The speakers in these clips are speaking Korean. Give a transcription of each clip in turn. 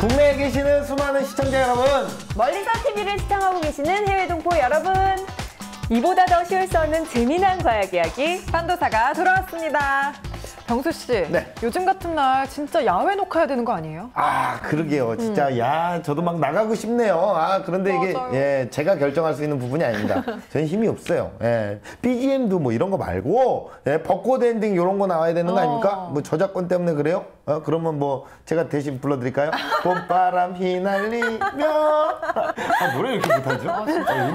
국내에 계시는 수많은 시청자 여러분, 멀리서 TV를 시청하고 계시는 해외 동포 여러분, 이보다 더 쉬울 수 없는 재미난 과학 이야기 판도사가 돌아왔습니다. 병수 씨, 네. 요즘 같은 날 진짜 야외 녹화해야 되는 거 아니에요? 아 그러게요. 진짜 야 저도 막 나가고 싶네요. 아 그런데 이게 맞아요. 예 제가 결정할 수 있는 부분이 아닙니다. 저는 힘이 없어요. 예 BGM도 뭐 이런 거 말고 예 벚꽃 엔딩 이런 거 나와야 되는 거 아닙니까? 뭐 저작권 때문에 그래요? 그러면 뭐 제가 대신 불러드릴까요? 봄바람 휘날리며 아 노래 이렇게 못하죠?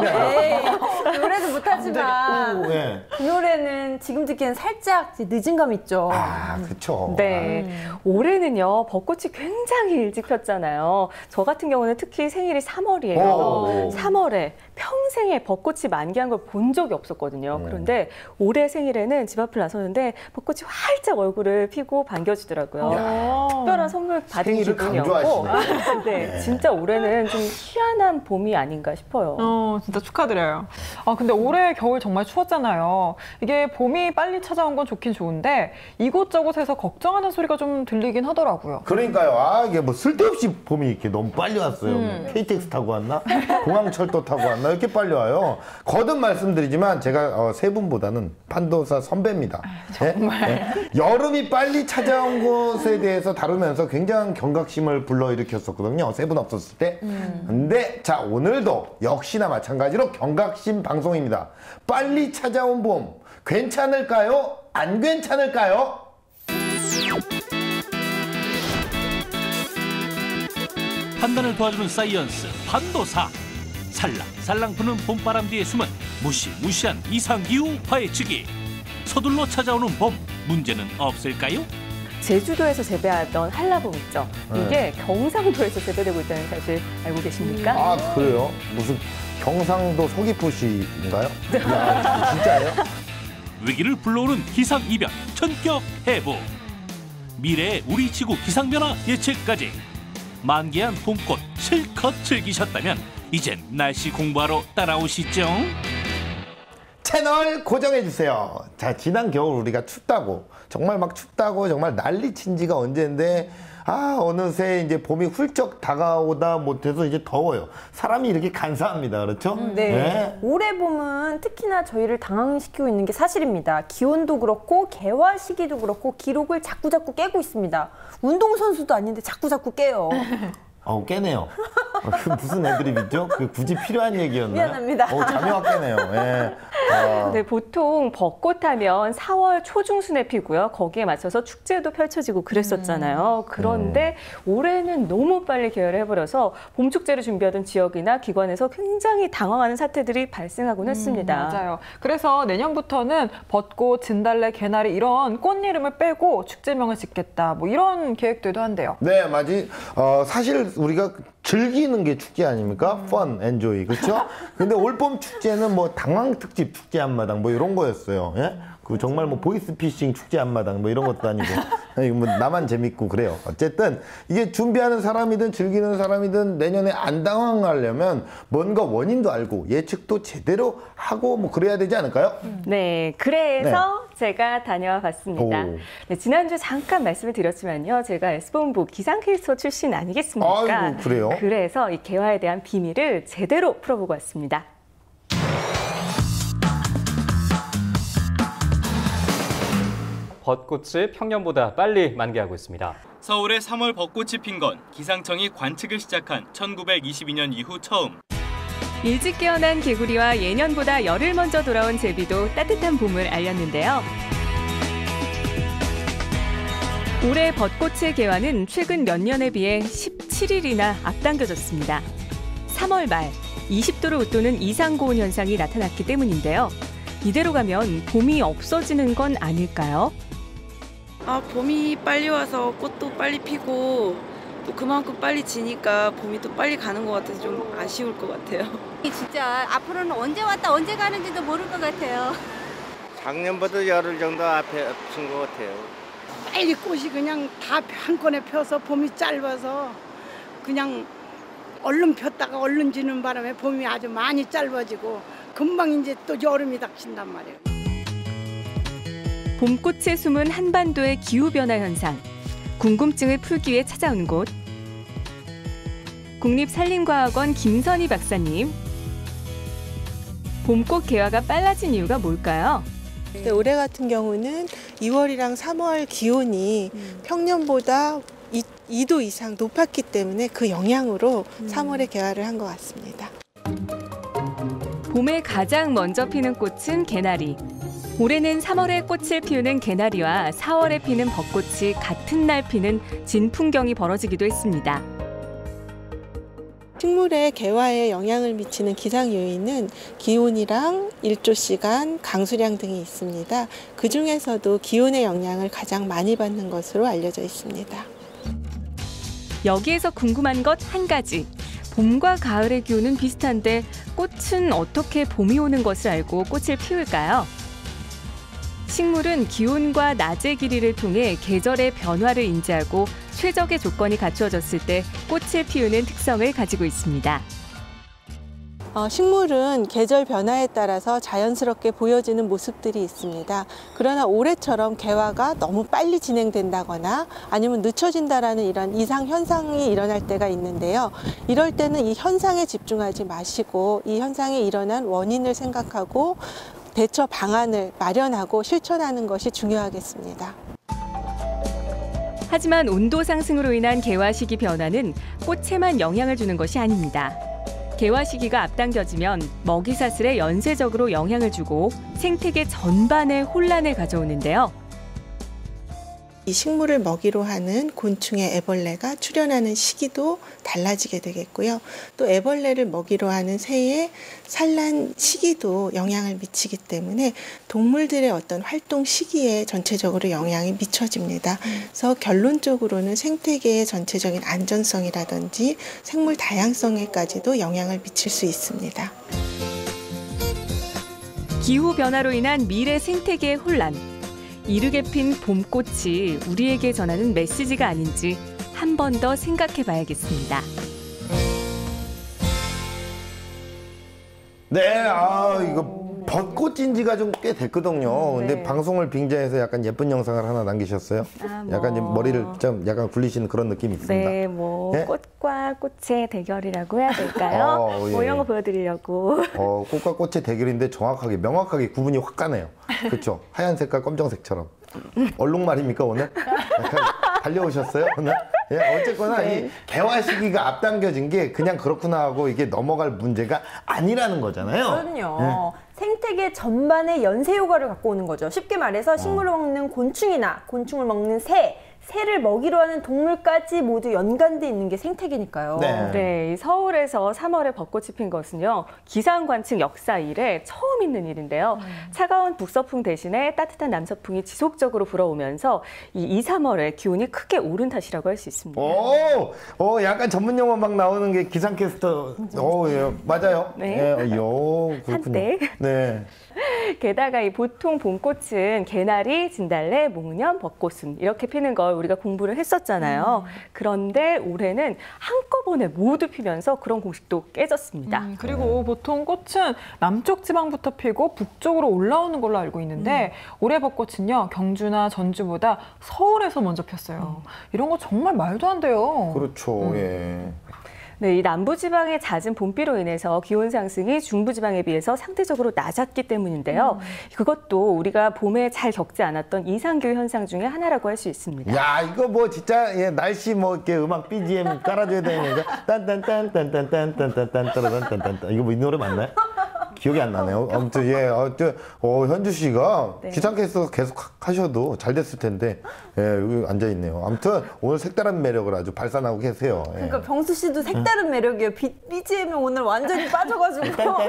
에이, 노래도 못하지만 오, 예. 그 노래는 지금 듣기엔 살짝 늦은 감 있죠. 아 그렇죠. 네, 올해는요 벚꽃이 굉장히 일찍 폈잖아요. 저 같은 경우는 특히 생일이 3월이에요. 오. 3월에 평생에 벚꽃이 만개한 걸 본 적이 없었거든요. 그런데 올해 생일에는 집 앞을 나섰는데 벚꽃이 활짝 얼굴을 피고 반겨주더라고요. 특별한 선물 받은 생일을 기분이었고, 강조하시네. 네, 진짜 올해는 좀 희한한 봄이 아닌가 싶어요. 진짜 축하드려요. 아, 근데 올해 겨울 정말 추웠잖아요. 이게 봄이 빨리 찾아온 건 좋긴 좋은데 이곳저곳에서 걱정하는 소리가 좀 들리긴 하더라고요. 그러니까요. 아 이게 뭐 쓸데없이 봄이 이렇게 너무 빨리 왔어요. 뭐 KTX 타고 왔나? 공항철도 타고 왔나? 이렇게 빨리 와요. 거듭 말씀드리지만 제가 세 분보다는 판도사 선배입니다. 정말. 예? 여름이 빨리 찾아온 것에 대해서 다루면서 굉장한 경각심을 불러일으켰었거든요. 세 분 없었을 때. 근데 자 오늘도 역시나 마찬가지로 경각심 방송입니다. 빨리 찾아온 봄 괜찮을까요? 안 괜찮을까요? 판단을 도와주는 사이언스 판도사. 살랑살랑 부는 봄바람 뒤에 숨은 무시무시한 이상기후 파헤치기. 서둘러 찾아오는 봄, 문제는 없을까요? 제주도에서 재배하던 한라봉 있죠. 이게 경상도에서 재배되고 있다는 사실 알고 계십니까? 아 그래요? 무슨 경상도 서귀포시인가요? 야, 진짜예요? 위기를 불러오는 기상이변 전격 해부. 미래의 우리 지구 기상변화 예측까지. 만개한 봄꽃 실컷 즐기셨다면 이젠 날씨 공부하러 따라오시죠. 채널 고정해주세요. 자 지난 겨울 우리가 춥다고 정말 막 춥다고 정말 난리친 지가 언제인데 아 어느새 이제 봄이 훌쩍 다가오다 못해서 이제 더워요. 사람이 이렇게 간사합니다. 그렇죠? 네. 네. 올해 봄은 특히나 저희를 당황시키고 있는 게 사실입니다. 기온도 그렇고 개화 시기도 그렇고 기록을 자꾸자꾸 깨고 있습니다. 운동선수도 아닌데 자꾸자꾸 깨요. 깨네요. 그 무슨 애드립이죠? 그 굳이 필요한 얘기였나요? 미안합니다. 자묘가 깨네요. 예. 네, 보통 벚꽃 하면 4월 초중순에 피고요. 거기에 맞춰서 축제도 펼쳐지고 그랬었잖아요. 그런데 올해는 너무 빨리 개화를 해버려서 봄 축제를 준비하던 지역이나 기관에서 굉장히 당황하는 사태들이 발생하곤 했습니다. 맞아요. 그래서 내년부터는 벚꽃, 진달래, 개나리 이런 꽃 이름을 빼고 축제명을 짓겠다. 뭐 이런 계획들도 한대요. 네, 맞지. 사실 우리가 즐기는 게 축제 아닙니까? Fun, enjoy, 그렇죠? 근데 올봄 축제는 뭐 당황 특집 축제 한마당 뭐 이런 거였어요. 예? 그 정말 뭐 보이스피싱 축제 한마당 뭐 이런 것도 아니고 이거 뭐 나만 재밌고 그래요. 어쨌든 이게 준비하는 사람이든 즐기는 사람이든 내년에 안 당황하려면 뭔가 원인도 알고 예측도 제대로 하고 뭐 그래야 되지 않을까요? 네, 그래서 제가 다녀와 봤습니다. 네, 지난주 잠깐 말씀을 드렸지만요. 제가 S본부 기상캐스터 출신 아니겠습니까? 아이고, 그래요? 그래서 이 개화에 대한 비밀을 제대로 풀어보고 왔습니다. 벚꽃이 평년보다 빨리 만개하고 있습니다. 서울의 3월 벚꽃이 핀 건 기상청이 관측을 시작한 1922년 이후 처음. 일찍 깨어난 개구리와 예년보다 열흘 먼저 돌아온 제비도 따뜻한 봄을 알렸는데요. 올해 벚꽃의 개화는 최근 몇 년에 비해 17일이나 앞당겨졌습니다. 3월 말 20도를 웃도는 이상고온 현상이 나타났기 때문인데요. 이대로 가면 봄이 없어지는 건 아닐까요? 봄이 빨리 와서 꽃도 빨리 피고 또 그만큼 빨리 지니까 봄이 또 빨리 가는 것 같아서 좀 아쉬울 것 같아요. 진짜 앞으로는 언제 왔다 언제 가는지도 모를 것 같아요. 작년보다 열흘 정도 앞에 핀 것 같아요. 빨리 꽃이 그냥 다 한꺼번에 펴서 봄이 짧아서 그냥 얼른 폈다가 얼른 지는 바람에 봄이 아주 많이 짧아지고 금방 이제 또 여름이 닥친단 말이에요. 봄꽃에 숨은 한반도의 기후변화 현상. 궁금증을 풀기 위해 찾아온 곳. 국립산림과학원 김선희 박사님. 봄꽃 개화가 빨라진 이유가 뭘까요? 네, 올해 같은 경우는 2월이랑 3월 기온이 평년보다 2도 이상 높았기 때문에 그 영향으로 3월에 개화를 한 것 같습니다. 봄에 가장 먼저 피는 꽃은 개나리. 올해는 3월에 꽃을 피우는 개나리와 4월에 피는 벚꽃이 같은 날 피는 진풍경이 벌어지기도 했습니다. 식물의 개화에 영향을 미치는 기상 요인은 기온이랑 일조 시간, 강수량 등이 있습니다. 그 중에서도 기온의 영향을 가장 많이 받는 것으로 알려져 있습니다. 여기에서 궁금한 것 한 가지. 봄과 가을의 기온은 비슷한데 꽃은 어떻게 봄이 오는 것을 알고 꽃을 피울까요? 식물은 기온과 낮의 길이를 통해 계절의 변화를 인지하고 최적의 조건이 갖추어졌을 때 꽃을 피우는 특성을 가지고 있습니다. 식물은 계절 변화에 따라서 자연스럽게 보여지는 모습들이 있습니다. 그러나 올해처럼 개화가 너무 빨리 진행된다거나 아니면 늦춰진다라는 이런 이상 현상이 일어날 때가 있는데요. 이럴 때는 이 현상에 집중하지 마시고 이 현상이 일어난 원인을 생각하고 대처 방안을 마련하고 실천하는 것이 중요하겠습니다. 하지만 온도 상승으로 인한 개화 시기 변화는 꽃에만 영향을 주는 것이 아닙니다. 개화 시기가 앞당겨지면 먹이 사슬에 연쇄적으로 영향을 주고 생태계 전반에 혼란을 가져오는데요. 이 식물을 먹이로 하는 곤충의 애벌레가 출현하는 시기도 달라지게 되겠고요. 또 애벌레를 먹이로 하는 새의 산란 시기도 영향을 미치기 때문에 동물들의 어떤 활동 시기에 전체적으로 영향이 미쳐집니다. 그래서 결론적으로는 생태계의 전체적인 안전성이라든지 생물 다양성에까지도 영향을 미칠 수 있습니다. 기후 변화로 인한 미래 생태계의 혼란. 이르게 핀 봄꽃이 우리에게 전하는 메시지가 아닌지 한 번 더 생각해 봐야겠습니다. 네, 이거 벚꽃인 지가 좀 꽤 됐거든요. 근데 방송을 빙자해서 약간 예쁜 영상을 하나 남기셨어요. 약간 이제 머리를 좀 약간 굴리시는 그런 느낌이 있습니다. 네, 네? 꽃과 꽃의 대결이라고 해야 될까요? 예. 이런 거 보여드리려고. 꽃과 꽃의 대결인데 명확하게 구분이 확 가네요. 그렇죠? 하얀색과 검정색처럼. 얼룩말입니까 오늘? 약간 달려오셨어요 오늘? 예, 어쨌거나 이 개화 시기가 앞당겨진 게 그냥 그렇구나 하고 이게 넘어갈 문제가 아니라는 거잖아요. 그럼요. 생태계 전반의 연쇄 효과를 갖고 오는 거죠. 쉽게 말해서 식물을 먹는 곤충이나 곤충을 먹는 새를 먹이로 하는 동물까지 모두 연관돼 있는 게 생태계니까요. 네, 서울에서 3월에 벚꽃이 핀 것은요. 기상 관측 역사 이래 처음 있는 일인데요. 차가운 북서풍 대신에 따뜻한 남서풍이 지속적으로 불어오면서 이 2, 3월에 기온이 크게 오른 탓이라고 할 수 있습니다. 약간 전문 용어 막 나오는 게 기상캐스터. 예, 맞아요. 네. 그렇군요. 한때. 네. 게다가 이 보통 봄꽃은 개나리, 진달래, 몽년, 벚꽃순 이렇게 피는 걸 우리가 공부를 했었잖아요. 그런데 올해는 한꺼번에 모두 피면서 그런 공식도 깨졌습니다. 그리고 보통 꽃은 남쪽 지방부터 피고 북쪽으로 올라오는 걸로 알고 있는데 올해 벚꽃은요 경주나 전주보다 서울에서 먼저 폈어요. 이런 거 정말 말도 안 돼요. 그렇죠. 예. 네, 이 남부지방의 잦은 봄비로 인해서 기온 상승이 중부지방에 비해서 상대적으로 낮았기 때문인데요. 그것도 우리가 봄에 잘 겪지 않았던 이상기후 현상 중에 하나라고 할 수 있습니다. 야, 이거 뭐 진짜 날씨 뭐 이렇게 음악 BGM 깔아줘야 되는 거. 딴딴딴딴딴딴딴딴딴딴딴 이거 뭐 이 노래 맞나요? 기억이 안 나네요. 아무튼 현주 씨가 기상캐스터 계속 하셔도 잘 됐을 텐데 여기 앉아 있네요. 아무튼 오늘 색다른 매력을 아주 발산하고 계세요. 그러니까 병수 씨도 색다른 매력이에요. BGM에 오늘 완전히 빠져가지고 이거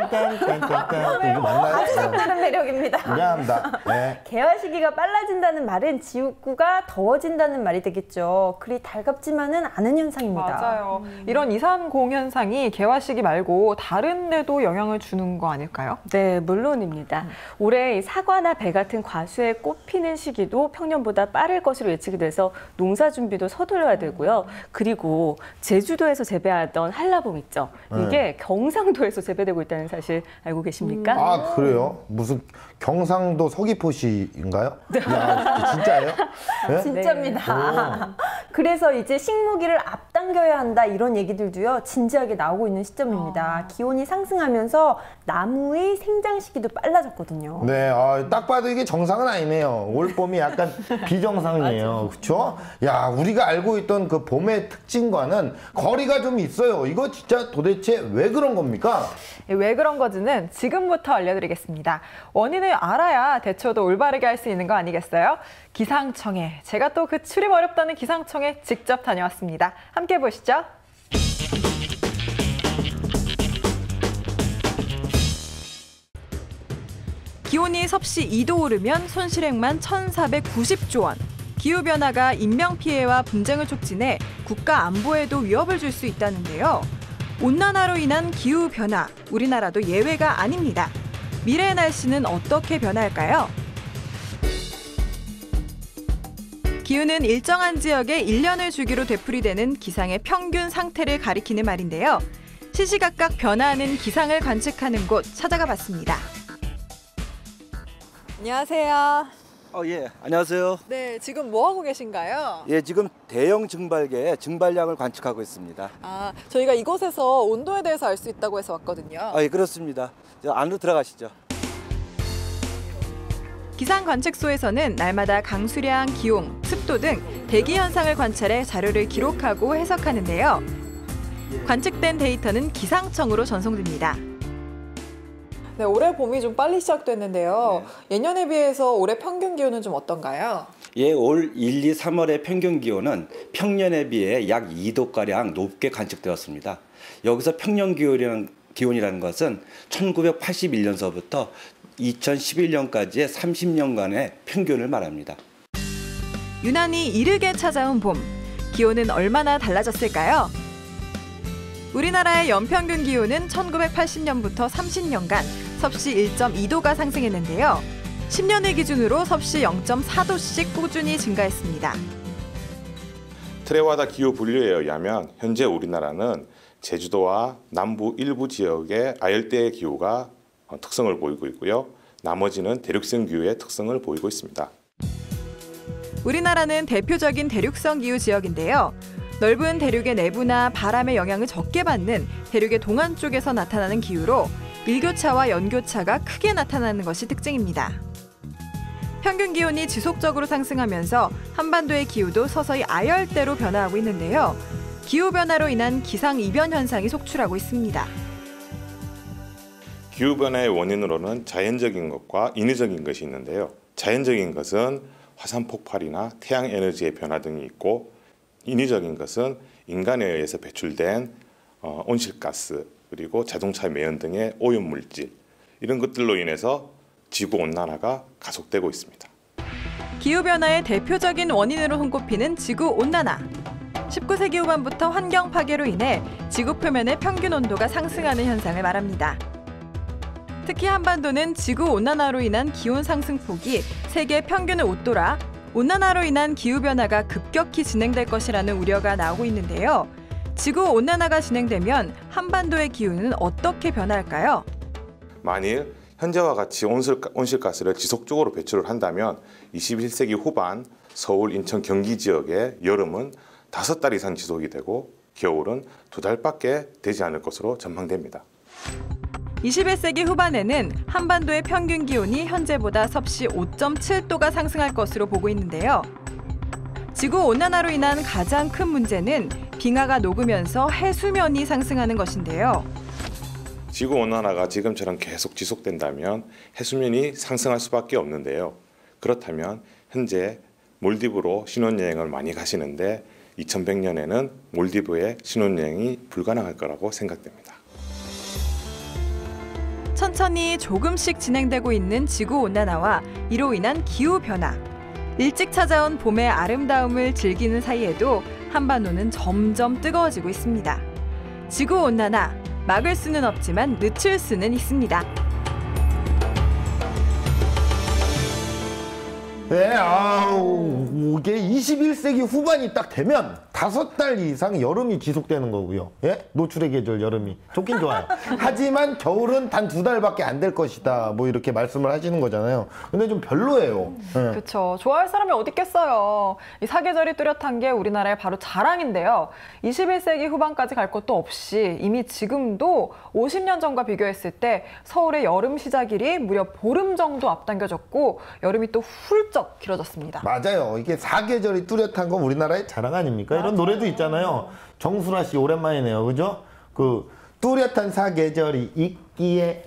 맞나요? 아주 색다른 매력입니다. 미안합니다. 개화 시기가 빨라진다는 말은 지구가 더워진다는 말이 되겠죠. 그리 달갑지만은 않은 현상입니다. 맞아요. 이런 이산공 현상이 개화 시기 말고 다른 데도 영향을 주는 거 아닐까요? 네, 물론입니다. 올해 사과나 배 같은 과수의 꽃 피는 시기도 평년보다 빠를 것으로 예측이 돼서 농사 준비도 서둘러야 되고요. 그리고 제주도에서 재배하던 한라봉 있죠. 이게 경상도에서 재배되고 있다는 사실 알고 계십니까? 아, 그래요? 무슨 경상도 서귀포시인가요? 야, 진짜예요? 네? 진짜입니다. 그래서 이제 식무기를 앞당 앞당겨야 한다 이런 얘기들도요 진지하게 나오고 있는 시점입니다. 기온이 상승하면서 나무의 생장 시기도 빨라졌거든요. 네, 딱 봐도 이게 정상은 아니네요. 올 봄이 약간 비정상이에요. 그렇죠? 야, 우리가 알고 있던 그 봄의 특징과는 거리가 좀 있어요. 이거 진짜 도대체 왜 그런 겁니까? 왜 그런 건지는 지금부터 알려드리겠습니다. 원인을 알아야 대처도 올바르게 할 수 있는 거 아니겠어요? 기상청에, 제가 또 그 출입 어렵다는 기상청에 직접 다녀왔습니다. 함께 보시죠. 기온이 섭씨 2도 오르면 손실액만 1,490조 원. 기후변화가 인명피해와 분쟁을 촉진해 국가 안보에도 위협을 줄 수 있다는데요. 온난화로 인한 기후변화, 우리나라도 예외가 아닙니다. 미래의 날씨는 어떻게 변할까요? 기후는 일정한 지역에 1년을 주기로 되풀이되는 기상의 평균 상태를 가리키는 말인데요. 시시각각 변화하는 기상을 관측하는 곳 찾아가 봤습니다. 안녕하세요. 예, 안녕하세요. 네, 지금 뭐 하고 계신가요? 예, 지금 대형 증발계의 증발량을 관측하고 있습니다. 저희가 이곳에서 온도에 대해서 알 수 있다고 해서 왔거든요. 예, 그렇습니다. 안으로 들어가시죠. 기상 관측소에서는 날마다 강수량, 기온, 습도 등 대기 현상을 관찰해 자료를 기록하고 해석하는데요. 관측된 데이터는 기상청으로 전송됩니다. 네, 올해 봄이 좀 빨리 시작됐는데요. 예년에 비해서 올해 평균 기온은 좀 어떤가요? 예, 올 1, 2, 3월의 평균 기온은 평년에 비해 약 2도가량 높게 관측되었습니다. 여기서 평년 기온이라는 것은 1981년서부터 2011년까지의 30년간의 평균을 말합니다. 유난히 이르게 찾아온 봄, 기온은 얼마나 달라졌을까요? 우리나라의 연평균 기온은 1980년부터 30년간 섭씨 1.2도가 상승했는데요. 10년을 기준으로 섭씨 0.4도씩 꾸준히 증가했습니다. 트레와다 기후 분류에 의하면 현재 우리나라는 제주도와 남부 일부 지역의 아열대 기후가 특성을 보이고 있고요. 나머지는 대륙성 기후의 특성을 보이고 있습니다. 우리나라는 대표적인 대륙성 기후 지역인데요. 넓은 대륙의 내부나 바람의 영향을 적게 받는 대륙의 동안 쪽에서 나타나는 기후로 일교차와 연교차가 크게 나타나는 것이 특징입니다. 평균 기온이 지속적으로 상승하면서 한반도의 기후도 서서히 아열대로 변화하고 있는데요. 기후변화로 인한 기상이변 현상이 속출하고 있습니다. 기후변화의 원인으로는 자연적인 것과 인위적인 것이 있는데요. 자연적인 것은 화산 폭발이나 태양 에너지의 변화 등이 있고, 인위적인 것은 인간에 의해서 배출된 온실가스, 그리고 자동차 매연 등의 오염물질, 이런 것들로 인해서 지구온난화가 가속되고 있습니다. 기후변화의 대표적인 원인으로 손꼽히는 지구온난화. 19세기 후반부터 환경 파괴로 인해 지구 표면의 평균 온도가 상승하는 현상을 말합니다. 특히 한반도는 지구온난화로 인한 기온 상승폭이 세계 평균을 웃돌아 온난화로 인한 기후변화가 급격히 진행될 것이라는 우려가 나오고 있는데요. 지구온난화가 진행되면 한반도의 기후는 어떻게 변할까요? 만일 현재와 같이 온실가스를 지속적으로 배출을 한다면 21세기 후반 서울, 인천, 경기 지역의 여름은 5달 이상 지속이 되고 겨울은 2달밖에 되지 않을 것으로 전망됩니다. 21세기 후반에는 한반도의 평균 기온이 현재보다 섭씨 5.7도가 상승할 것으로 보고 있는데요. 지구온난화로 인한 가장 큰 문제는 빙하가 녹으면서 해수면이 상승하는 것인데요. 지구온난화가 지금처럼 계속 지속된다면 해수면이 상승할 수밖에 없는데요. 그렇다면 현재 몰디브로 신혼여행을 많이 가시는데 2100년에는 몰디브의 신혼여행이 불가능할 거라고 생각됩니다. 천천히 조금씩 진행되고 있는 지구온난화와 이로 인한 기후변화. 일찍 찾아온 봄의 아름다움을 즐기는 사이에도 한반도는 점점 뜨거워지고 있습니다. 지구온난화, 막을 수는 없지만 늦출 수는 있습니다. 네, 이게 21세기 후반이 딱 되면 5달 이상 여름이 지속되는 거고요. 예? 노출의 계절 여름이. 좋긴 좋아요. 하지만 겨울은 단 2달밖에 안 될 것이다. 뭐 이렇게 말씀을 하시는 거잖아요. 근데 좀 별로예요. 예. 그렇죠. 좋아할 사람이 어디 있겠어요. 이 사계절이 뚜렷한 게 우리나라의 바로 자랑인데요. 21세기 후반까지 갈 것도 없이 이미 지금도 50년 전과 비교했을 때 서울의 여름 시작일이 무려 보름 정도 앞당겨졌고 여름이 또 훌쩍 길어졌습니다. 맞아요. 이게 사계절이 뚜렷한 건 우리나라의 자랑 아닙니까? 이런 노래도 있잖아요. 정수라 씨 오랜만이네요. 그죠? 그 뚜렷한 사계절이 있기에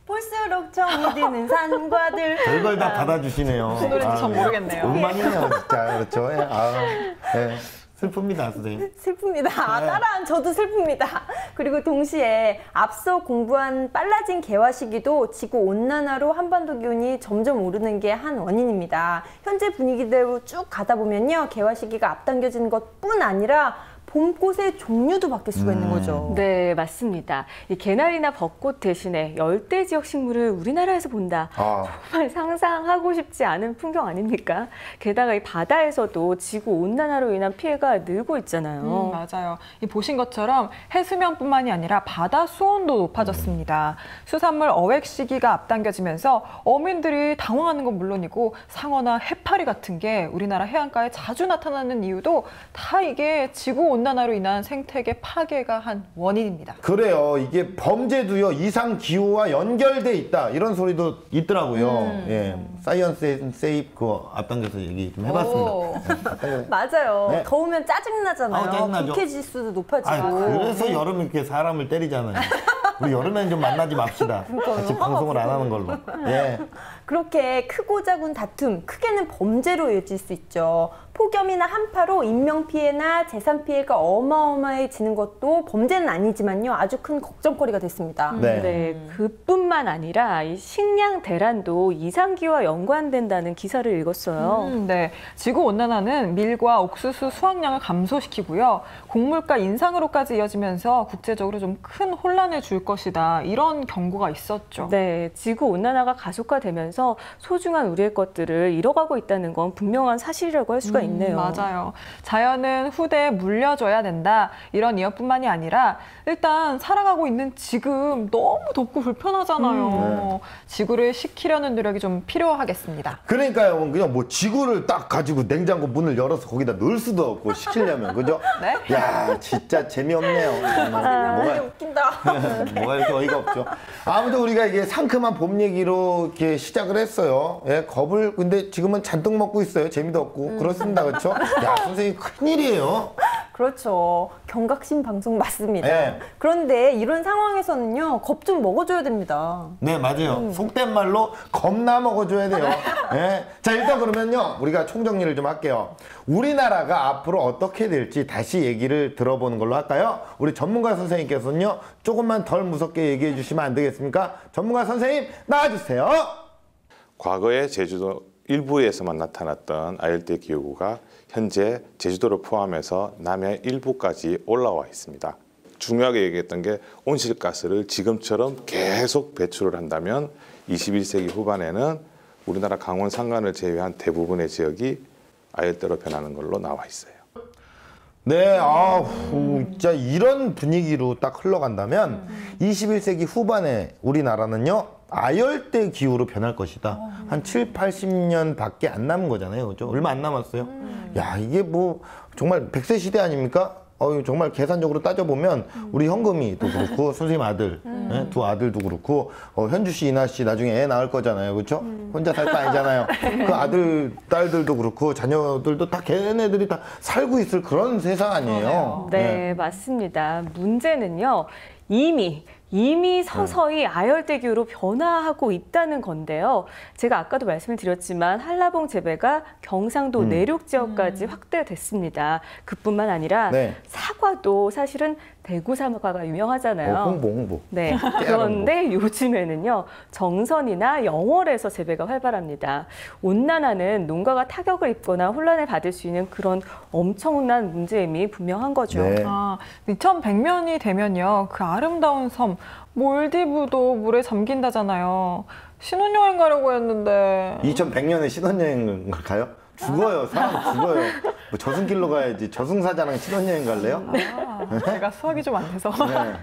볼수록 정이 드는 산과들. 별걸 다 받아주시네요. 무슨 노래인지 전 모르겠네요. 음악이네요, 진짜. 그렇죠. 예. 네. 슬픕니다, 선생님. 슬픕니다. 따라한 저도 슬픕니다. 그리고 동시에 앞서 공부한 빨라진 개화 시기도 지구 온난화로 한반도 기온이 점점 오르는 게 한 원인입니다. 현재 분위기대로 쭉 가다 보면요, 개화 시기가 앞당겨지는 것뿐 아니라 봄꽃의 종류도 바뀔 수가 있는 거죠. 네, 맞습니다. 이 개나리나 벚꽃 대신에 열대 지역 식물을 우리나라에서 본다. 정말 상상하고 싶지 않은 풍경 아닙니까? 게다가 이 바다에서도 지구 온난화로 인한 피해가 늘고 있잖아요. 맞아요. 이 보신 것처럼 해수면뿐만이 아니라 바다 수온도 높아졌습니다. 수산물 어획 시기가 앞당겨지면서 어민들이 당황하는 건 물론이고 상어나 해파리 같은 게 우리나라 해안가에 자주 나타나는 이유도 다 이게 지구 온난화로 인한 생태계 파괴가 한 원인입니다. 그래요. 이게 범죄도요 이상 기후와 연결돼 있다 이런 소리도 있더라고요. 예, 사이언스 앤 세이프 그거 앞당겨서 얘기 좀 해봤습니다. 네, 맞아요. 네. 더우면 짜증나잖아요. 짜증나죠. 불쾌 지수도 높아지고. 그래서 여름에 이렇게 사람을 때리잖아요. 우리 여름에는 좀 만나지 맙시다. 같이 방송을 안 하는 걸로. 예. 그렇게 크고 작은 다툼, 크게는 범죄로 이어질 수 있죠. 폭염이나 한파로 인명피해나 재산피해가 어마어마해지는 것도 범죄는 아니지만요. 아주 큰 걱정거리가 됐습니다. 네, 그뿐만 아니라 이 식량 대란도 이상기후와 연관된다는 기사를 읽었어요. 네, 지구온난화는 밀과 옥수수 수확량을 감소시키고요. 곡물가 인상으로까지 이어지면서 국제적으로 좀 큰 혼란을 줄 것이다. 이런 경고가 있었죠. 네, 지구온난화가 가속화되면서 소중한 우리의 것들을 잃어가고 있다는 건 분명한 사실이라고 할 수가 있네요. 맞아요. 자연은 후대에 물려줘야 된다. 이런 이유뿐만이 아니라 일단 살아가고 있는 지금 너무 덥고 불편하잖아요. 지구를 식히려는 노력이 좀 필요하겠습니다. 그러니까요. 그냥 뭐 지구를 딱 가지고 냉장고 문을 열어서 거기다 넣을 수도 없고 식히려면 그죠? 네? 야, 진짜 재미없네요. 뭐가 웃긴다. 뭐가 이렇게 어이가 없죠. 아무튼 우리가 이게 상큼한 봄 얘기로 이렇게 시작을 했어요. 예, 겁을 근데 지금은 잔뜩 먹고 있어요. 재미도 없고 그렇습니다, 그렇죠? 야, 선생님 큰일이에요. 그렇죠. 경각심 방송 맞습니다. 네. 그런데 이런 상황에서는요, 겁 좀 먹어줘야 됩니다. 네, 맞아요. 속된 말로 겁나 먹어줘야 돼요. 예. 자, 일단 그러면요, 우리가 총정리를 좀 할게요. 우리나라가 앞으로 어떻게 될지 다시 얘기를 들어보는 걸로 할까요? 우리 전문가 선생님께서는요, 조금만 덜 무섭게 얘기해 주시면 안 되겠습니까? 전문가 선생님, 나와주세요. 과거에 제주도 일부에서만 나타났던 아열대 기후가 현재 제주도를 포함해서 남해 일부까지 올라와 있습니다. 중요하게 얘기했던 게 온실가스를 지금처럼 계속 배출을 한다면 21세기 후반에는 우리나라 강원 산간을 제외한 대부분의 지역이 아열대로 변하는 걸로 나와 있어요. 네, 진짜 이런 분위기로 딱 흘러간다면 21세기 후반에 우리나라는요, 아열대 기후로 변할 것이다. 한 7, 80년 밖에 안 남은 거잖아요. 그죠? 얼마 안 남았어요. 야, 이게 뭐 정말 100세 시대 아닙니까? 정말 계산적으로 따져보면 우리 현금이도 그렇고 선생님 아들, 네? 두 아들도 그렇고 현주 씨, 이나 씨 나중에 애 낳을 거잖아요. 그렇죠? 혼자 살 거 아니잖아요. 그 아들, 딸들도 그렇고 자녀들도 다 걔네들이 다 살고 있을 그런 세상 아니에요. 네, 맞습니다. 문제는요. 이미 서서히 아열대 기후로 변화하고 있다는 건데요. 제가 아까도 말씀을 드렸지만 한라봉 재배가 경상도 내륙 지역까지 확대됐습니다. 그뿐만 아니라 사과도 사실은 대구 사과가 유명하잖아요. 홍보. 네. 그런데 요즘에는요, 정선이나 영월에서 재배가 활발합니다. 온난화는 농가가 타격을 입거나 혼란을 받을 수 있는 그런 엄청난 문제임이 분명한 거죠. 2100년이 되면요, 그 아름다운 섬 몰디브도 물에 잠긴다잖아요. 신혼여행 가려고 했는데. 2100년에 신혼여행 가요? 죽어요. 사람 죽어요. 뭐 저승길로 가야지. 저승사자랑 신혼여행 갈래요? 제가 수학이 좀 안 돼서. 네.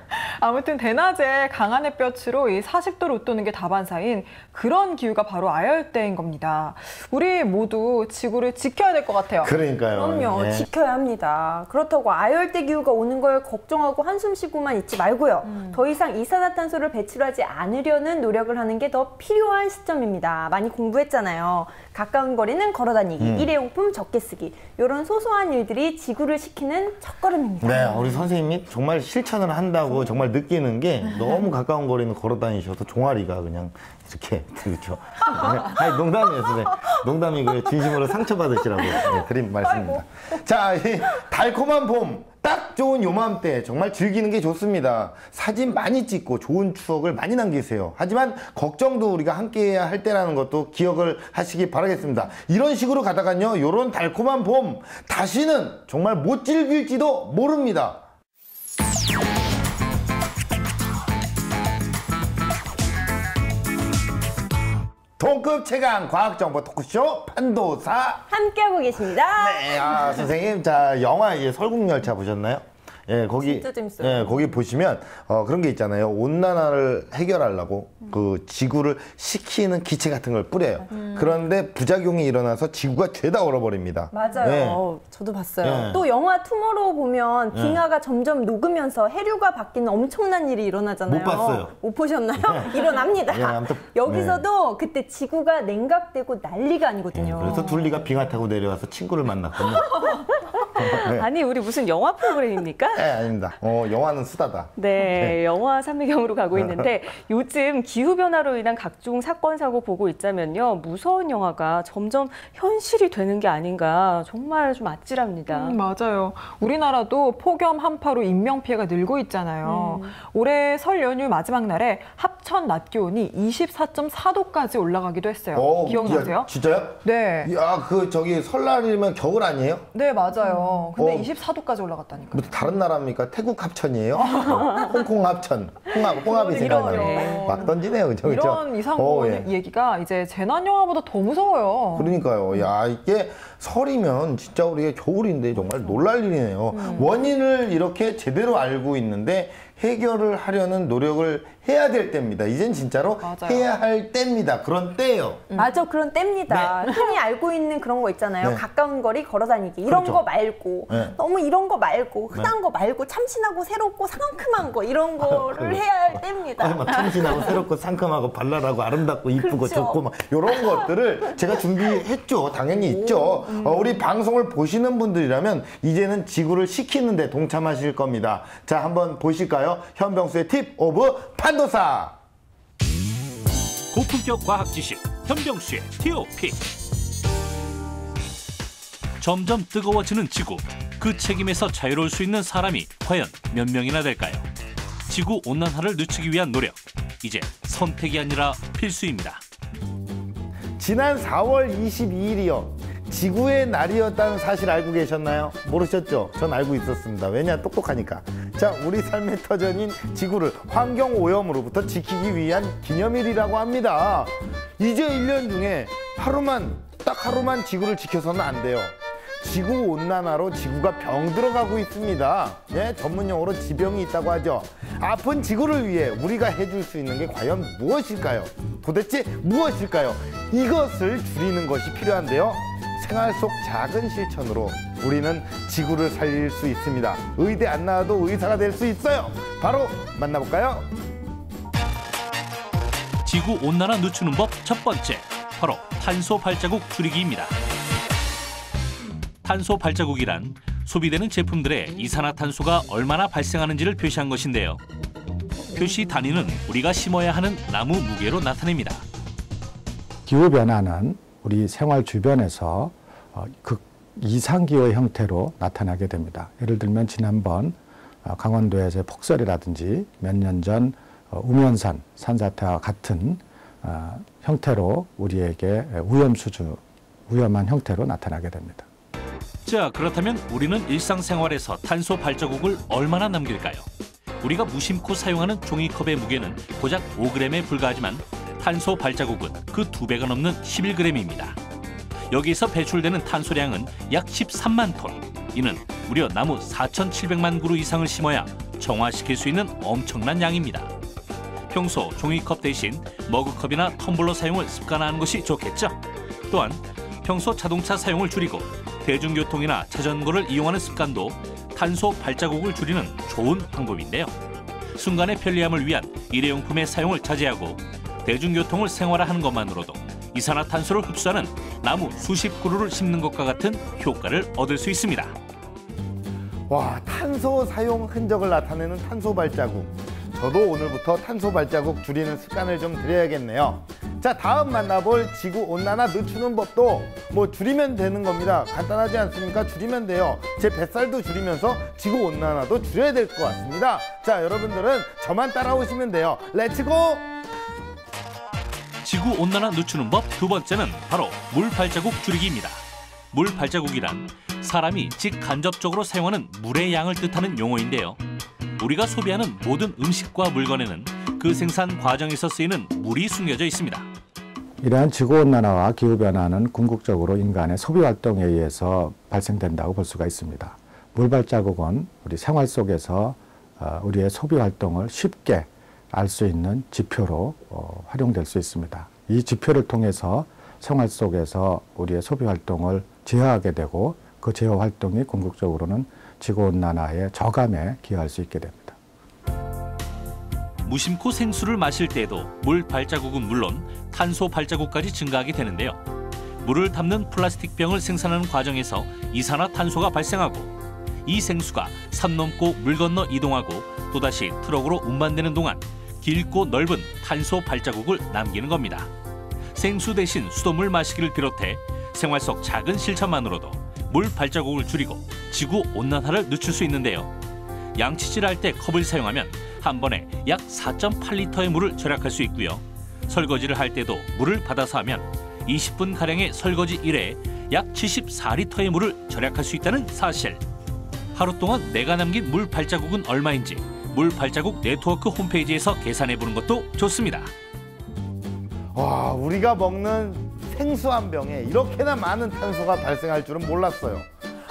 아무튼 대낮에 강한 햇볕으로 이 40도를 웃도는 게 다반사인 그런 기후가 바로 아열대인 겁니다. 우리 모두 지구를 지켜야 될 것 같아요. 그러니까요. 그럼요. 네. 지켜야 합니다. 그렇다고 아열대 기후가 오는 걸 걱정하고 한숨 쉬고만 있지 말고요. 더 이상 이산화탄소를 배출하지 않으려는 노력을 하는 게 더 필요한 시점입니다. 많이 공부했잖아요. 가까운 거리는 걸어다니기, 일회용품 적게 쓰기. 이런 소소한 일들이 지구를 지키는 첫걸음입니다. 네, 우리 선생님이 정말 실천을 한다고 정말 느끼는 게 너무 가까운 거리는 걸어 다니셔서 종아리가 그냥 이렇게 그렇죠. 아니 농담이에요, 선생님. 농담이고요. 진심으로 상처받으시라고 드린 말씀입니다. 자, 이 달콤한 봄. 딱 좋은 요맘때 정말 즐기는 게 좋습니다. 사진 많이 찍고 좋은 추억을 많이 남기세요. 하지만 걱정도 우리가 함께해야 할 때라는 것도 기억을 하시기 바라겠습니다. 이런 식으로 가다간요, 요런 달콤한 봄 다시는 정말 못 즐길지도 모릅니다. 동급 최강 과학정보 토크쇼 판도사 함께하고 계십니다. 네, 선생님, 자 영화 이제 설국열차 보셨나요? 예, 거기 진짜 재밌어요. 예, 거기 보시면 그런 게 있잖아요. 온난화를 해결하려고 그 지구를 식히는 기체 같은 걸 뿌려요. 그런데 부작용이 일어나서 지구가 죄다 얼어버립니다. 맞아요. 예. 저도 봤어요. 예. 또 영화 투모로우 보면 예. 빙하가 점점 녹으면서 해류가 바뀌는 엄청난 일이 일어나잖아요. 못 봤어요. 못 보셨나요? 일어납니다. 예, 아무튼, 여기서도 그때 지구가 냉각되고 난리가 아니거든요. 그래서 둘리가 빙하 타고 내려와서 친구를 만났거든요. 네. 아니 우리 무슨 영화 프로그램입니까? 네, 아닙니다. 영화는 수다다. 네, 영화 삼매경으로 가고 있는데 요즘 기후변화로 인한 각종 사건, 사고 보고 있자면요. 무서운 영화가 점점 현실이 되는 게 아닌가 정말 좀 아찔합니다. 맞아요. 우리나라도 폭염 한파로 인명피해가 늘고 있잖아요. 올해 설 연휴 마지막 날에 합천 낮 기온이 24.4도까지 올라가기도 했어요. 기억나세요? 야, 진짜요? 네. 야, 저기 설날이면 겨울 아니에요? 네, 맞아요. 근데 24도까지 올라갔다니까. 뭐 다른 나라입니까? 태국 합천이에요? 홍콩 합천. 홍합이 생각나요. 막 던지네요. 그죠? 이런 이상한 얘기가 이제 재난 영화보다 더 무서워요. 그러니까요. 야, 이게 설이면 진짜 우리가 겨울인데 정말 놀랄 일이네요. 원인을 이렇게 제대로 알고 있는데 해결을 하려는 노력을 해야 될 때입니다. 이젠 진짜로 맞아요. 해야 할 때입니다. 그런 때예요. 맞아, 그런 때입니다. 네. 흔히 알고 있는 그런 거 있잖아요. 네. 가까운 거리 걸어다니기. 이런 그렇죠. 거 말고 네. 너무 이런 거 말고 흔한 거 말고 참신하고 새롭고 상큼한 거 이런 거를 해야 할 때입니다. 막 참신하고 새롭고 상큼하고 발랄하고 아름답고 이쁘고 그렇죠. 좋고 막 이런 것들을 제가 준비했죠. 당연히 있죠. 우리 방송을 보시는 분들이라면 이제는 지구를 식히는 데 동참하실 겁니다. 자, 한번 보실까요? 현병수의 팁 오브 판도사. 고품격 과학 지식 현병수의 TOP. 점점 뜨거워지는 지구. 그 책임에서 자유로울 수 있는 사람이 과연 몇 명이나 될까요? 지구 온난화를 늦추기 위한 노력. 이제 선택이 아니라 필수입니다. 지난 4월 22일이요. 지구의 날이었다는 사실 알고 계셨나요? 모르셨죠? 전 알고 있었습니다. 왜냐? 똑똑하니까. 자, 우리 삶의 터전인 지구를 환경오염으로부터 지키기 위한 기념일이라고 합니다. 이제 1년 중에 딱 하루만 지구를 지켜서는 안 돼요. 지구온난화로 지구가 병들어가고 있습니다. 네, 전문용어로 지병이 있다고 하죠. 아픈 지구를 위해 우리가 해줄 수 있는 게 과연 무엇일까요? 도대체 무엇일까요? 이것을 줄이는 것이 필요한데요. 생활 속 작은 실천으로 우리는 지구를 살릴 수 있습니다. 의대 안 나와도 의사가 될 수 있어요. 바로 만나볼까요? 지구 온난화 늦추는 법 첫 번째, 바로 탄소 발자국 줄이기입니다. 탄소 발자국이란 소비되는 제품들의 이산화탄소가 얼마나 발생하는지를 표시한 것인데요. 표시 단위는 우리가 심어야 하는 나무 무게로 나타냅니다. 기후변화는 우리 생활 주변에서 이상기후 형태로 나타나게 됩니다. 예를 들면 지난번 강원도에서의 폭설이라든지 몇 년 전 우면산 산사태와 같은 형태로 우리에게 위험한 형태로 나타나게 됩니다. 자, 그렇다면 우리는 일상생활에서 탄소 발자국을 얼마나 남길까요? 우리가 무심코 사용하는 종이컵의 무게는 고작 5g에 불과하지만 탄소 발자국은 그 2배가 넘는 11g입니다. 여기에서 배출되는 탄소량은 약 13만 톤. 이는 무려 나무 4,700만 그루 이상을 심어야 정화시킬 수 있는 엄청난 양입니다. 평소 종이컵 대신 머그컵이나 텀블러 사용을 습관화하는 것이 좋겠죠. 또한 평소 자동차 사용을 줄이고 대중교통이나 자전거를 이용하는 습관도 탄소 발자국을 줄이는 좋은 방법인데요. 순간의 편리함을 위한 일회용품의 사용을 자제하고 대중교통을 생활화하는 것만으로도 이산화탄소를 흡수하는 나무 수십 그루를 심는 것과 같은 효과를 얻을 수 있습니다. 와, 탄소 사용 흔적을 나타내는 탄소 발자국. 저도 오늘부터 탄소 발자국 줄이는 습관을 좀 들여야겠네요. 자, 다음 만나볼 지구온난화 늦추는 법도 뭐 줄이면 되는 겁니다. 간단하지 않습니까? 줄이면 돼요. 제 뱃살도 줄이면서 지구온난화도 줄여야 될 것 같습니다. 자, 여러분들은 저만 따라오시면 돼요. 렛츠고! 지구온난화 늦추는 법 두 번째는 바로 물 발자국 줄이기입니다. 물 발자국이란 사람이 직간접적으로 사용하는 물의 양을 뜻하는 용어인데요. 우리가 소비하는 모든 음식과 물건에는 그 생산 과정에서 쓰이는 물이 숨겨져 있습니다. 이러한 지구온난화와 기후변화는 궁극적으로 인간의 소비활동에 의해서 발생된다고 볼 수가 있습니다. 물 발자국은 우리 생활 속에서 우리의 소비활동을 쉽게 알 수 있는 지표로 활용될 수 있습니다. 이 지표를 통해서 생활 속에서 우리의 소비활동을 제어하게 되고 그 제어 활동이 궁극적으로는 지구온난화의 저감에 기여할 수 있게 됩니다. 무심코 생수를 마실 때에도 물 발자국은 물론 탄소 발자국까지 증가하게 되는데요. 물을 담는 플라스틱 병을 생산하는 과정에서 이산화탄소가 발생하고 이 생수가 산 넘고 물 건너 이동하고 또다시 트럭으로 운반되는 동안 길고 넓은 탄소 발자국을 남기는 겁니다. 생수 대신 수돗물 마시기를 비롯해 생활 속 작은 실천만으로도 물 발자국을 줄이고 지구 온난화를 늦출 수 있는데요. 양치질할 때 컵을 사용하면 한 번에 약 4.8리터의 물을 절약할 수 있고요. 설거지를 할 때도 물을 받아서 하면 20분가량의 설거지 일회에 약 74리터의 물을 절약할 수 있다는 사실. 하루 동안 내가 남긴 물 발자국은 얼마인지 물 발자국 네트워크 홈페이지에서 계산해보는 것도 좋습니다. 와, 우리가 먹는 생수 한 병에 이렇게나 많은 탄소가 발생할 줄은 몰랐어요.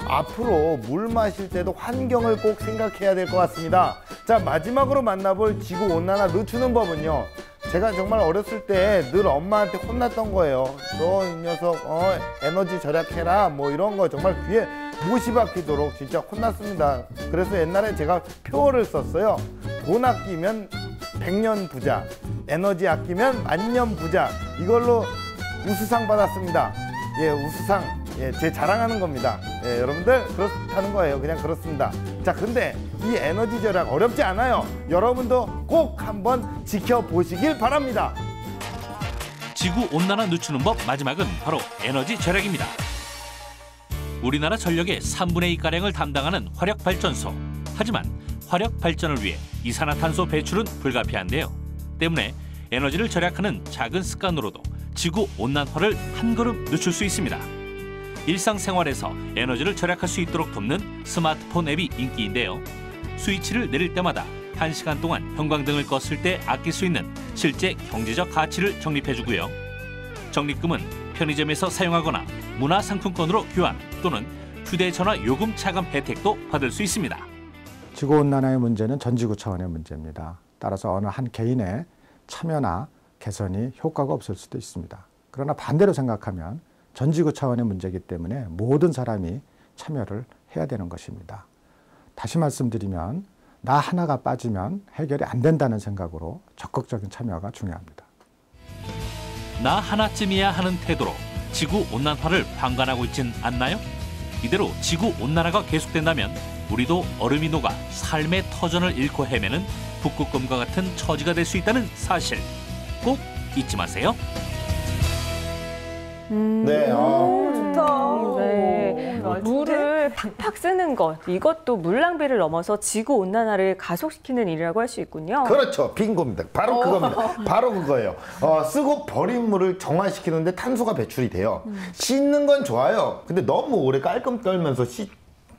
앞으로 물 마실 때도 환경을 꼭 생각해야 될 것 같습니다. 자, 마지막으로 만나볼 지구온난화 늦추는 법은요. 제가 정말 어렸을 때 늘 엄마한테 혼났던 거예요. 너 이 녀석 에너지 절약해라 뭐 이런 거 정말 귀에 못이 박히도록 진짜 혼났습니다. 그래서 옛날에 제가 표어를 썼어요. 돈 아끼면 100년 부자, 에너지 아끼면 만년 부자. 이걸로 우수상 받았습니다. 예, 우수상. 예, 제 자랑하는 겁니다. 예, 여러분들 그렇다는 거예요. 그냥 그렇습니다. 자, 근데 이 에너지 절약 어렵지 않아요. 여러분도 꼭 한번 지켜보시길 바랍니다. 지구온난화 늦추는 법 마지막은 바로 에너지 절약입니다. 우리나라 전력의 3분의 2가량을 담당하는 화력발전소. 하지만 화력 발전을 위해 이산화탄소 배출은 불가피한데요. 때문에 에너지를 절약하는 작은 습관으로도 지구온난화를 한 걸음 늦출 수 있습니다. 일상생활에서 에너지를 절약할 수 있도록 돕는 스마트폰 앱이 인기인데요. 스위치를 내릴 때마다 1시간 동안 형광등을 껐을 때 아낄 수 있는 실제 경제적 가치를 적립해주고요. 적립금은 편의점에서 사용하거나 문화상품권으로 교환 또는 휴대전화 요금 차감 혜택도 받을 수 있습니다. 지구온난화의 문제는 전 지구 차원의 문제입니다. 따라서 어느 한 개인의 참여나 개선이 효과가 없을 수도 있습니다. 그러나 반대로 생각하면 전 지구 차원의 문제이기 때문에 모든 사람이 참여를 해야 되는 것입니다. 다시 말씀드리면 나 하나가 빠지면 해결이 안 된다는 생각으로 적극적인 참여가 중요합니다. 나 하나쯤이야 하는 태도로 지구온난화를 방관하고 있진 않나요? 이대로 지구온난화가 계속된다면 우리도 얼음이 녹아 삶의 터전을 잃고 헤매는 북극곰과 같은 처지가 될 수 있다는 사실 꼭 잊지 마세요. 네, 좋다. 네. 물을 팍팍 쓰는 것, 이것도 물 낭비를 넘어서 지구 온난화를 가속시키는 일이라고 할 수 있군요. 그렇죠. 빙고입니다. 바로 그겁니다. 바로 그거예요. 쓰고 버린 물을 정화시키는데 탄소가 배출이 돼요. 씻는 건 좋아요. 근데 너무 오래 깔끔 떨면서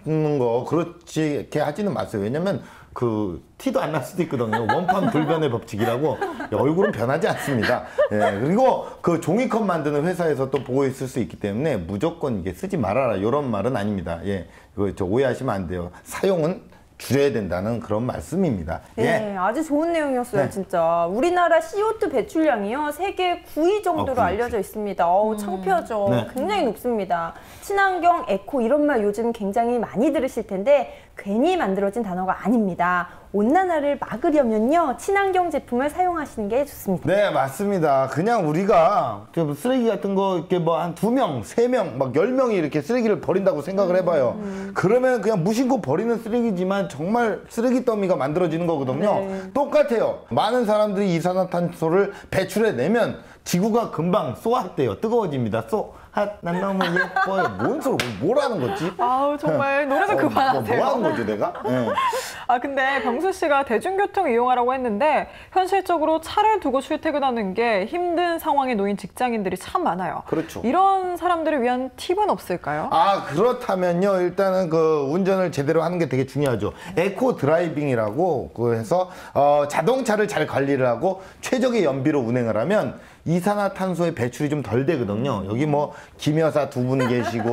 받는 거 그렇게 하지는 마세요. 왜냐면 그 티도 안 날 수도 있거든요. 원판 불변의 법칙이라고. 얼굴은 변하지 않습니다. 예, 그리고 그 종이컵 만드는 회사에서 또 보고 있을 수 있기 때문에 무조건 이게 쓰지 말아라 이런 말은 아닙니다. 예, 이거 저 오해하시면 안 돼요. 사용은 줄여야 된다는 그런 말씀입니다. 네, 예. 아주 좋은 내용이었어요, 네. 진짜. 우리나라 CO2 배출량이요, 세계 9위 정도로 알려져 있습니다. 어우, 창피하죠. 네. 굉장히 높습니다. 친환경, 에코 이런 말 요즘 굉장히 많이 들으실 텐데 괜히 만들어진 단어가 아닙니다. 온난화를 막으려면요, 친환경 제품을 사용하시는 게 좋습니다. 네, 맞습니다. 그냥 우리가 쓰레기 같은 거 이렇게 뭐 한 2명, 3명, 막 10명이 이렇게 쓰레기를 버린다고 생각을 해봐요. 그러면 그냥 무심코 버리는 쓰레기지만 정말 쓰레기 더미가 만들어지는 거거든요. 네. 똑같아요. 많은 사람들이 이산화탄소를 배출해내면 지구가 금방 쏘았대요. 뜨거워집니다. 난 너무 예뻐요. 뭔 소리, 뭐라는 거지? 아우, 정말 노래 좀 그만하세요. 뭐 하는 거죠, 내가? 네. 아, 근데 병수 씨가 대중교통 이용하라고 했는데 현실적으로 차를 두고 출퇴근하는 게 힘든 상황에 놓인 직장인들이 참 많아요. 그렇죠. 이런 사람들을 위한 팁은 없을까요? 아, 그렇다면요. 일단은 그 운전을 제대로 하는 게 되게 중요하죠. 에코 드라이빙이라고 해서 자동차를 잘 관리를 하고 최적의 연비로 운행을 하면 이산화탄소의 배출이 좀 덜 되거든요. 여기 뭐 김여사 2분 계시고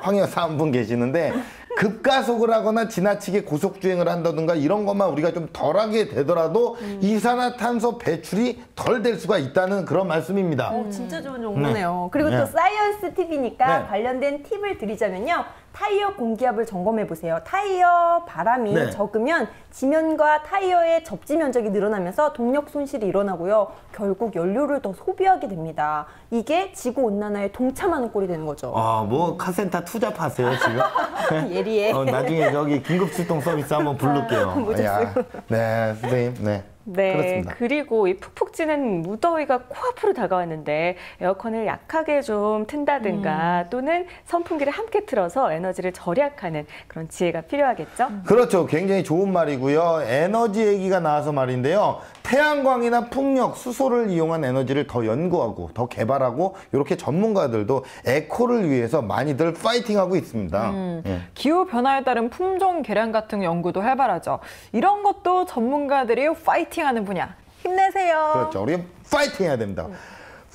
황여사 1분 계시는데 급가속을 하거나 지나치게 고속주행을 한다든가 이런 것만 우리가 좀 덜하게 되더라도 이산화탄소 배출이 덜 될 수가 있다는 그런 말씀입니다. 진짜 좋은 정보네요. 네. 그리고 네. 또 사이언스 팁이니까 네. 관련된 팁을 드리자면요. 타이어 공기압을 점검해 보세요. 타이어 바람이 네. 적으면 지면과 타이어의 접지 면적이 늘어나면서 동력 손실이 일어나고요. 결국 연료를 더 소비하게 됩니다. 이게 지구 온난화에 동참하는 꼴이 되는 거죠. 아, 뭐 카센터 투잡하세요 지금? 예리해. 나중에 저기 긴급 출동 서비스 한번 부를게요. 야, 네, 선생님, 네. 네, 그렇습니다. 그리고 이 푹푹 찌는 무더위가 코앞으로 다가왔는데 에어컨을 약하게 좀 튼다든가 또는 선풍기를 함께 틀어서 에너지를 절약하는 그런 지혜가 필요하겠죠? 그렇죠. 굉장히 좋은 말이고요. 에너지 얘기가 나와서 말인데요. 태양광이나 풍력, 수소를 이용한 에너지를 더 연구하고 더 개발하고 이렇게 전문가들도 에코를 위해서 많이들 파이팅하고 있습니다. 예. 기후 변화에 따른 품종 개량 같은 연구도 활발하죠. 이런 것도 전문가들이 파이팅하는 분야. 힘내세요. 그렇죠. 우리 파이팅 해야 됩니다.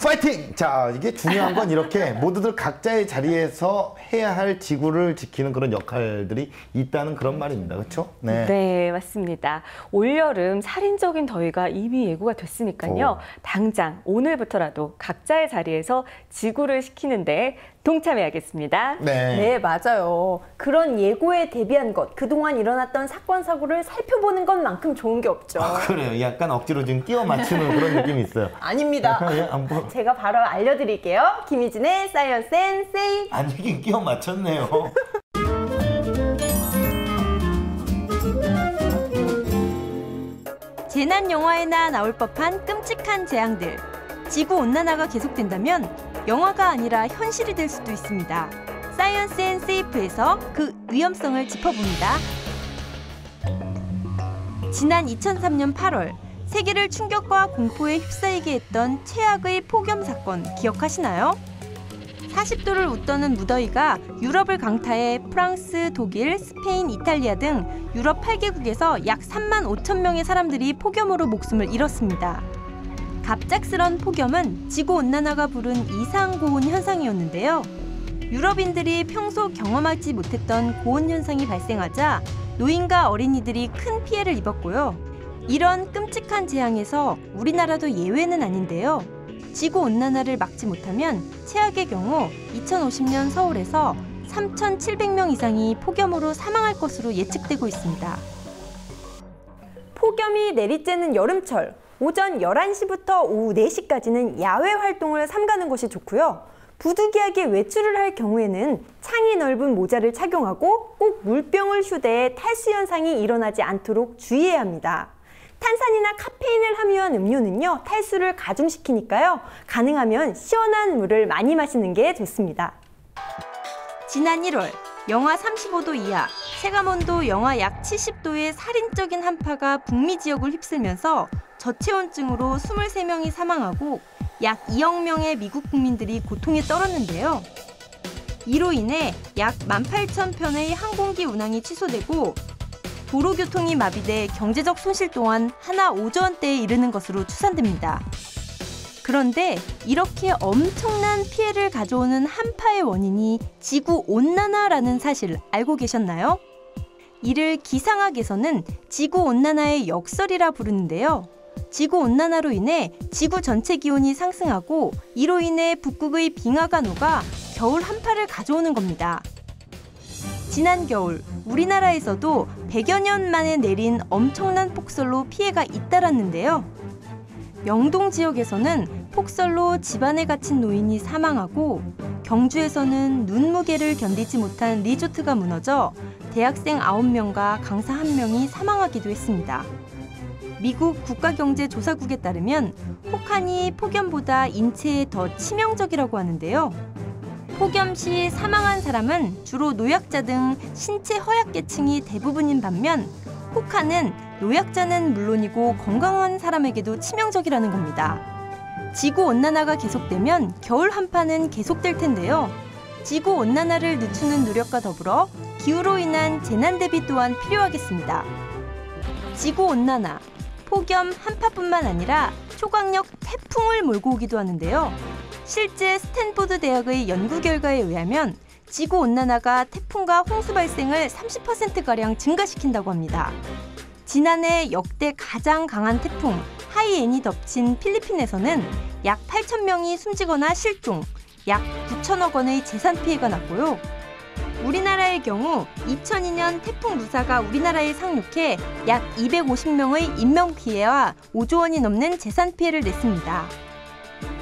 파이팅! 자, 이게 중요한 건 이렇게 모두들 각자의 자리에서 해야 할 지구를 지키는 그런 역할들이 있다는 그런 말입니다. 그렇죠? 네. 네, 맞습니다. 올여름 살인적인 더위가 이미 예고가 됐으니까요. 당장 오늘부터라도 각자의 자리에서 지구를 지키는데 동참해야겠습니다. 네, 맞아요. 그런 예고에 대비한 것, 그동안 일어났던 사건, 사고를 살펴보는 것만큼 좋은 게 없죠. 그래요. 약간 억지로 지금 끼워 맞추는 그런 느낌이 있어요. 아닙니다. 제가 바로 알려드릴게요. 김희진의 사이언스 앤 세이. 아니, 이게 끼워 맞췄네요. 재난 영화에나 나올 법한 끔찍한 재앙들. 지구온난화가 계속된다면 영화가 아니라 현실이 될 수도 있습니다. 사이언스 앤 세이프에서 그 위험성을 짚어봅니다. 지난 2003년 8월 세계를 충격과 공포에 휩싸이게 했던 최악의 폭염 사건 기억하시나요? 40도를 웃도는 무더위가 유럽을 강타해 프랑스, 독일, 스페인, 이탈리아 등 유럽 8개국에서 약 3만 5천 명의 사람들이 폭염으로 목숨을 잃었습니다. 갑작스런 폭염은 지구온난화가 부른 이상고온 현상이었는데요. 유럽인들이 평소 경험하지 못했던 고온 현상이 발생하자 노인과 어린이들이 큰 피해를 입었고요. 이런 끔찍한 재앙에서 우리나라도 예외는 아닌데요. 지구온난화를 막지 못하면 최악의 경우 2050년 서울에서 3,700명 이상이 폭염으로 사망할 것으로 예측되고 있습니다. 폭염이 내리쬐는 여름철, 오전 11시부터 오후 4시까지는 야외 활동을 삼가는 것이 좋고요. 부득이하게 외출을 할 경우에는 창이 넓은 모자를 착용하고 꼭 물병을 휴대해 탈수 현상이 일어나지 않도록 주의해야 합니다. 탄산이나 카페인을 함유한 음료는요, 탈수를 가중시키니까요. 가능하면 시원한 물을 많이 마시는 게 좋습니다. 지난 1월, 영하 35도 이하, 체감온도 영하 약 70도의 살인적인 한파가 북미 지역을 휩쓸면서 저체온증으로 23명이 사망하고 약 2억 명의 미국 국민들이 고통에 떨었는데요. 이로 인해 약 18,000편의 항공기 운항이 취소되고 도로교통이 마비돼 경제적 손실 또한 하나 5조 원대에 이르는 것으로 추산됩니다. 그런데 이렇게 엄청난 피해를 가져오는 한파의 원인이 지구온난화라는 사실 알고 계셨나요? 이를 기상학에서는 지구온난화의 역설이라 부르는데요. 지구온난화로 인해 지구 전체 기온이 상승하고 이로 인해 북극의 빙하가 녹아 겨울 한파를 가져오는 겁니다. 지난 겨울 우리나라에서도 100여 년 만에 내린 엄청난 폭설로 피해가 잇따랐는데요. 영동 지역에서는 폭설로 집안에 갇힌 노인이 사망하고 경주에서는 눈무게를 견디지 못한 리조트가 무너져 대학생 9명과 강사 1명이 사망하기도 했습니다. 미국 국가경제조사국에 따르면 혹한이 폭염보다 인체에 더 치명적이라고 하는데요. 폭염 시 사망한 사람은 주로 노약자 등 신체 허약계층이 대부분인 반면 혹한은 노약자는 물론이고 건강한 사람에게도 치명적이라는 겁니다. 지구온난화가 계속되면 겨울 한파는 계속될 텐데요. 지구온난화를 늦추는 노력과 더불어 기후로 인한 재난 대비 또한 필요하겠습니다. 지구온난화, 폭염, 한파뿐만 아니라 초강력 태풍을 몰고 오기도 하는데요. 실제 스탠포드 대학의 연구 결과에 의하면 지구온난화가 태풍과 홍수 발생을 30%가량 증가시킨다고 합니다. 지난해 역대 가장 강한 태풍 하이엔이 덮친 필리핀에서는 약 8,000명이 숨지거나 실종, 약 9천억 원의 재산 피해가 났고요. 우리나라의 경우 2002년 태풍 루사가 우리나라에 상륙해 약 250명의 인명피해와 5조 원이 넘는 재산 피해를 냈습니다.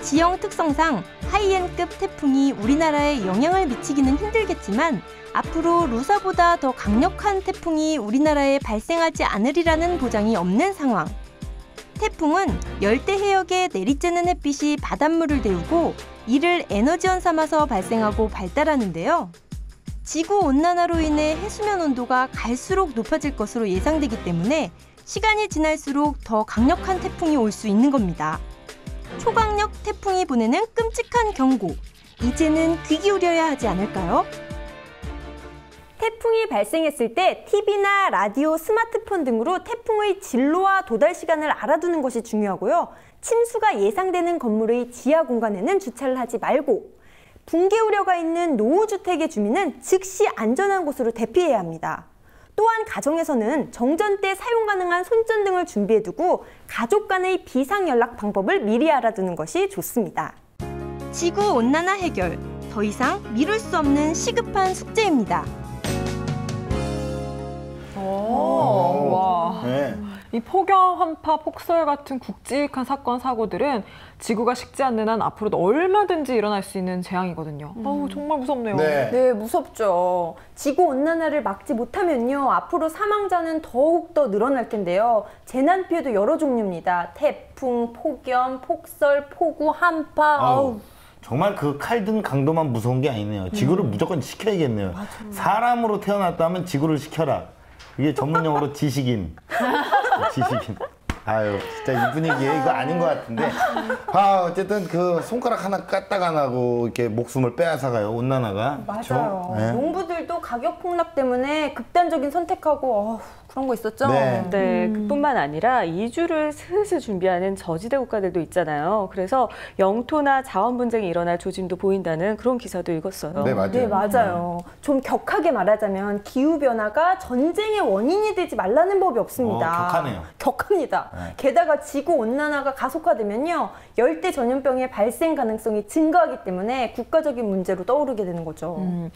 지형 특성상 하이엔급 태풍이 우리나라에 영향을 미치기는 힘들겠지만 앞으로 루사보다 더 강력한 태풍이 우리나라에 발생하지 않으리라는 보장이 없는 상황. 태풍은 열대 해역에 내리쬐는 햇빛이 바닷물을 데우고 이를 에너지원 삼아서 발생하고 발달하는데요. 지구온난화로 인해 해수면 온도가 갈수록 높아질 것으로 예상되기 때문에 시간이 지날수록 더 강력한 태풍이 올 수 있는 겁니다. 초강력 태풍이 보내는 끔찍한 경고, 이제는 귀 기울여야 하지 않을까요? 태풍이 발생했을 때 TV나 라디오, 스마트폰 등으로 태풍의 진로와 도달 시간을 알아두는 것이 중요하고요. 침수가 예상되는 건물의 지하 공간에는 주차를 하지 말고 붕괴 우려가 있는 노후주택의 주민은 즉시 안전한 곳으로 대피해야 합니다. 또한 가정에서는 정전 때 사용 가능한 손전등을 준비해두고 가족 간의 비상연락 방법을 미리 알아두는 것이 좋습니다. 지구온난화 해결, 더 이상 미룰 수 없는 시급한 숙제입니다. 와. 네. 이 폭염, 한파, 폭설 같은 굵직한 사건, 사고들은 지구가 식지 않는 한 앞으로도 얼마든지 일어날 수 있는 재앙이거든요. 아우, 정말 무섭네요. 네, 무섭죠. 지구온난화를 막지 못하면요, 앞으로 사망자는 더욱더 늘어날 텐데요. 재난 피해도 여러 종류입니다. 태풍, 폭염, 폭설, 폭우, 한파. 아우. 정말 그 칼든 강도만 무서운 게 아니네요. 지구를 무조건 지켜야겠네요. 사람으로 태어났다면 지구를 지켜라. 이게 전문용어로 지식인. 지식인. 아유, 진짜 이 분위기에 이거 아닌 것 같은데. 어쨌든 그 손가락 하나 까딱 안 하고 이렇게 목숨을 빼앗아가요, 온난화가. 맞아요. 네. 농부들도 가격 폭락 때문에 극단적인 선택하고 그런 거 있었죠? 네, 그뿐만 아니라 이주를 슬슬 준비하는 저지대 국가들도 있잖아요. 그래서 영토나 자원 분쟁이 일어날 조짐도 보인다는 그런 기사도 읽었어요. 네, 맞아요. 네, 맞아요. 좀 격하게 말하자면 기후변화가 전쟁의 원인이 되지 말라는 법이 없습니다. 격하네요. 격합니다. 네. 게다가 지구온난화가 가속화되면요, 열대 전염병의 발생 가능성이 증가하기 때문에 국가적인 문제로 떠오르게 되는 거죠.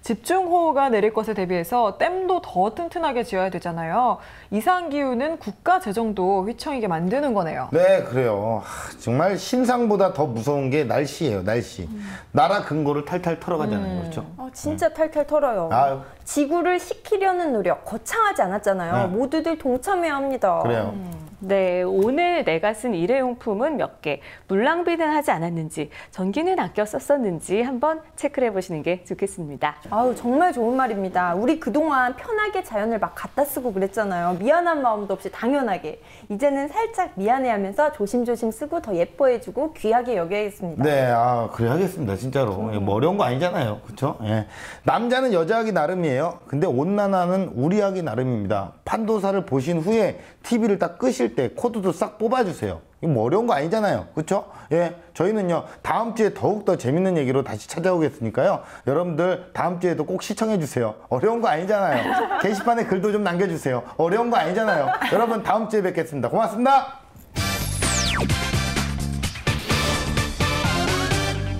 집중호우가 내릴 것에 대비해서 댐도 더 튼튼하게 지어야 되잖아요. 이상기후는 국가 재정도 휘청이게 만드는 거네요. 네, 그래요. 정말 신상보다 더 무서운 게 날씨예요, 날씨. 나라 근거를 탈탈 털어가잖아요, 그렇죠? 진짜 탈탈 털어요. 아유. 지구를 식히려는 노력 거창하지 않았잖아요. 네. 모두들 동참해야 합니다. 그래요. 네, 오늘 내가 쓴 일회용품은 몇 개, 물 낭비는 하지 않았는지, 전기는 아껴 썼었는지 한번 체크를 해보시는 게 좋겠습니다. 아우, 정말 좋은 말입니다. 우리 그동안 편하게 자연을 막 갖다 쓰고 그랬잖아요. 미안한 마음도 없이 당연하게. 이제는 살짝 미안해하면서 조심조심 쓰고 더 예뻐해주고 귀하게 여겨야겠습니다. 네, 그래야겠습니다. 진짜로. 뭐 어려운 거 아니잖아요. 그렇죠? 예. 남자는 여자하기 나름이에요. 근데 온난화는 우리하기 나름입니다. 판도사를 보신 후에 TV를 딱 끄실 때 코드도 싹 뽑아주세요. 이거 뭐 어려운 거 아니잖아요. 그렇죠? 예. 저희는요, 다음 주에 더욱더 재밌는 얘기로 다시 찾아오겠으니까요. 여러분들 다음 주에도 꼭 시청해주세요. 어려운 거 아니잖아요. 게시판에 글도 좀 남겨주세요. 어려운 거 아니잖아요. 여러분 다음 주에 뵙겠습니다. 고맙습니다.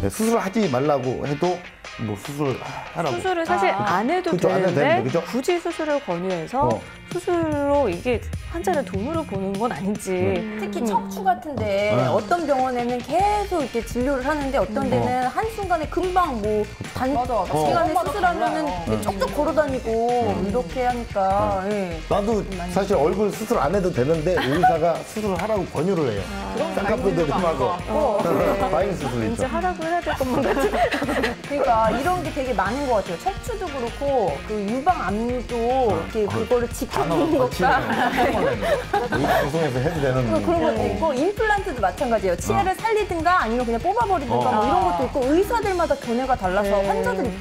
네, 수술하지 말라고 해도 뭐 수술하라고. 수술을 사실 안 해도 그쵸, 안 해도 되는데 되는데, 그죠? 굳이 수술을 권유해서 수술로 이게 환자를 돈으로 보는 건 아닌지. 특히 척추 같은데 어떤 병원에는 계속 이렇게 진료를 하는데 어떤 데는 한순간에 금방 뭐 시간에 수술하면은 쪽쪽 걸어다니고 이렇게 하니까. 예. 나도 사실 얼굴 수술 안 해도 되는데 의사가 수술을 하라고 권유를 해요. 쌍꺼풀도 좀 하고. 바잉 수술 왠지 있죠. 하라고 해야 될 것만 같아. 그러니까 이런 게 되게 많은 것 같아요. 척추도 그렇고 그 유방암도 이렇게 그거를 짚어주는 것과 이 방송에서 해도 되는. 그런 것도 있고 임플란트도 마찬가지예요. 치아를 살리든가 아니면 그냥 뽑아버리든가 뭐 이런 것도 있고 의사들마다 견해가 달라서 환자들 입장